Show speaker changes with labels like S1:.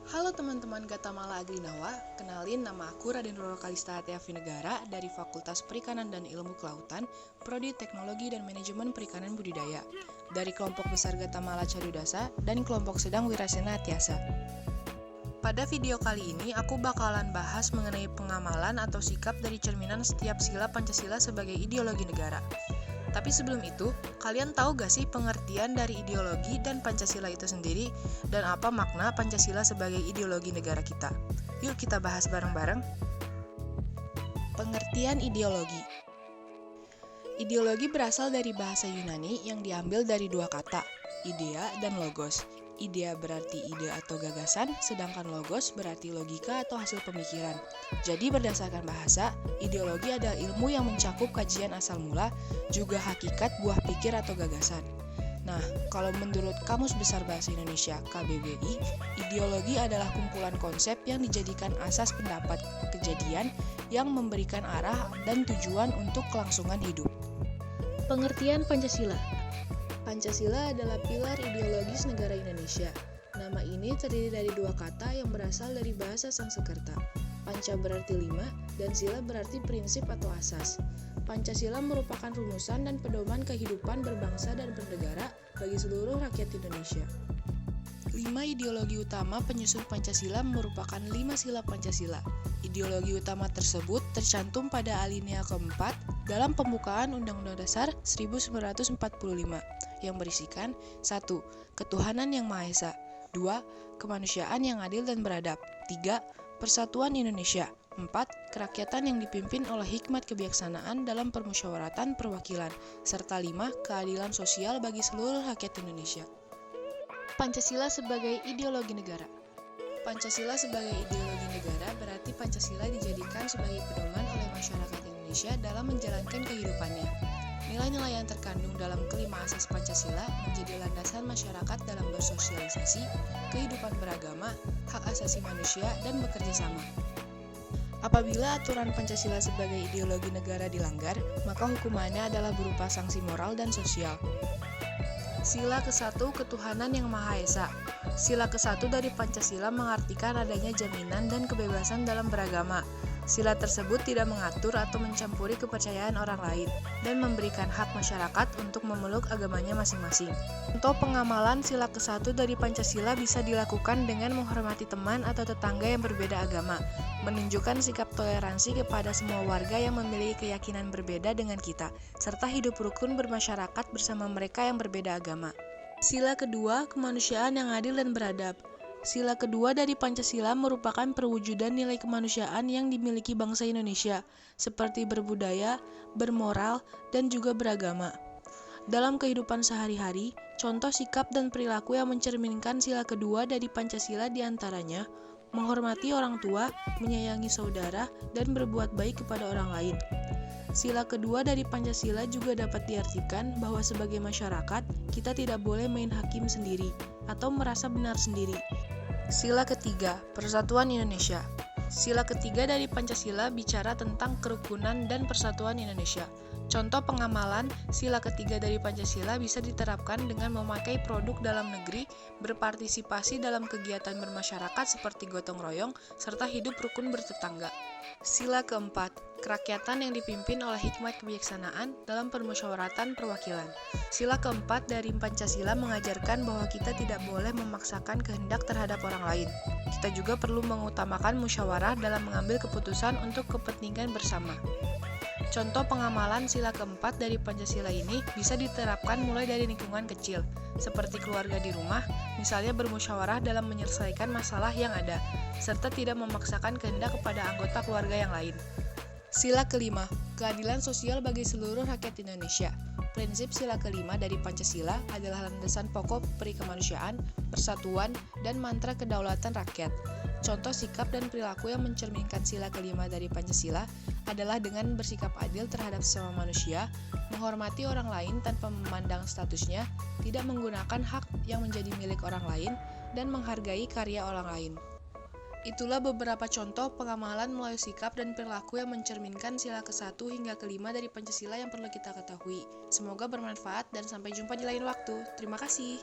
S1: Halo teman-teman Gatamala Agrinawa, kenalin nama aku Raden Roro Kalista Hatyavinegara dari Fakultas Perikanan dan Ilmu Kelautan, Prodi Teknologi dan Manajemen Perikanan Budidaya, dari kelompok besar Gatamala Cadudasa dan kelompok sedang Wirasena Atyasa. Pada video kali ini, aku bakalan bahas mengenai pengamalan atau sikap dari cerminan setiap sila Pancasila sebagai ideologi negara. Tapi sebelum itu, kalian tahu gak sih pengertian dari ideologi dan Pancasila itu sendiri, dan apa makna Pancasila sebagai ideologi negara kita? Yuk kita bahas bareng-bareng. Pengertian ideologi. Ideologi berasal dari bahasa Yunani yang diambil dari dua kata, idea dan logos. Idea berarti ide atau gagasan, sedangkan logos berarti logika atau hasil pemikiran. Jadi berdasarkan bahasa, ideologi adalah ilmu yang mencakup kajian asal mula, juga hakikat buah pikir atau gagasan. Nah, kalau menurut Kamus Besar Bahasa Indonesia KBBI, ideologi adalah kumpulan konsep yang dijadikan asas pendapat kejadian yang memberikan arah dan tujuan untuk kelangsungan hidup. Pengertian Pancasila. Pancasila adalah pilar ideologis negara Indonesia. Nama ini terdiri dari dua kata yang berasal dari bahasa Sanskerta. Panca berarti 5 dan sila berarti prinsip atau asas. Pancasila merupakan rumusan dan pedoman kehidupan berbangsa dan bernegara bagi seluruh rakyat Indonesia. 5 ideologi utama penyusun Pancasila merupakan 5 sila Pancasila. Ideologi utama tersebut tercantum pada alinea keempat dalam pembukaan Undang-Undang Dasar 1945 yang berisikan 1. Ketuhanan yang Maha Esa, 2. Kemanusiaan yang adil dan beradab, 3. Persatuan Indonesia, 4. Kerakyatan yang dipimpin oleh hikmat kebijaksanaan dalam permusyawaratan perwakilan, serta 5. Keadilan sosial bagi seluruh rakyat Indonesia. Pancasila sebagai ideologi negara. Pancasila sebagai ideologi negara berarti Pancasila dijadikan sebagai pedoman oleh masyarakat Indonesia dalam menjalankan kehidupannya. Nilai-nilai yang terkandung dalam kelima asas Pancasila menjadi landasan masyarakat dalam bersosialisasi, kehidupan beragama, hak asasi manusia, dan bekerja sama. Apabila aturan Pancasila sebagai ideologi negara dilanggar, maka hukumannya adalah berupa sanksi moral dan sosial. Sila ke-1 Ketuhanan yang Maha Esa. Sila ke-1 dari Pancasila mengartikan adanya jaminan dan kebebasan dalam beragama. Sila tersebut tidak mengatur atau mencampuri kepercayaan orang lain dan memberikan hak masyarakat untuk memeluk agamanya masing-masing. Untuk pengamalan sila ke-1 dari Pancasila bisa dilakukan dengan menghormati teman atau tetangga yang berbeda agama, menunjukkan sikap toleransi kepada semua warga yang memiliki keyakinan berbeda dengan kita, serta hidup rukun bermasyarakat bersama mereka yang berbeda agama. Sila kedua, kemanusiaan yang adil dan beradab. Sila kedua dari Pancasila merupakan perwujudan nilai kemanusiaan yang dimiliki bangsa Indonesia, seperti berbudaya, bermoral, dan juga beragama. Dalam kehidupan sehari-hari, contoh sikap dan perilaku yang mencerminkan sila kedua dari Pancasila diantaranya menghormati orang tua, menyayangi saudara, dan berbuat baik kepada orang lain. Sila kedua dari Pancasila juga dapat diartikan bahwa sebagai masyarakat, kita tidak boleh main hakim sendiri atau merasa benar sendiri. Sila ketiga, Persatuan Indonesia. Sila ketiga dari Pancasila bicara tentang kerukunan dan persatuan Indonesia. Contoh pengamalan sila ketiga dari Pancasila bisa diterapkan dengan memakai produk dalam negeri, berpartisipasi dalam kegiatan bermasyarakat seperti gotong royong, serta hidup rukun bertetangga. Sila keempat, kerakyatan yang dipimpin oleh hikmat kebijaksanaan dalam permusyawaratan perwakilan. Sila keempat dari Pancasila mengajarkan bahwa kita tidak boleh memaksakan kehendak terhadap orang lain. Kita juga perlu mengutamakan musyawarah dalam mengambil keputusan untuk kepentingan bersama. Contoh pengamalan sila keempat dari Pancasila ini bisa diterapkan mulai dari lingkungan kecil, seperti keluarga di rumah, misalnya bermusyawarah dalam menyelesaikan masalah yang ada, serta tidak memaksakan kehendak kepada anggota keluarga yang lain. Sila kelima, keadilan sosial bagi seluruh rakyat Indonesia. Prinsip sila kelima dari Pancasila adalah landasan pokok peri kemanusiaan, persatuan, dan mantra kedaulatan rakyat. Contoh sikap dan perilaku yang mencerminkan sila kelima dari Pancasila adalah dengan bersikap adil terhadap sesama manusia, menghormati orang lain tanpa memandang statusnya, tidak menggunakan hak yang menjadi milik orang lain, dan menghargai karya orang lain. Itulah beberapa contoh pengamalan melalui sikap dan perilaku yang mencerminkan sila ke-1 hingga ke-5 dari Pancasila yang perlu kita ketahui. Semoga bermanfaat dan sampai jumpa di lain waktu. Terima kasih.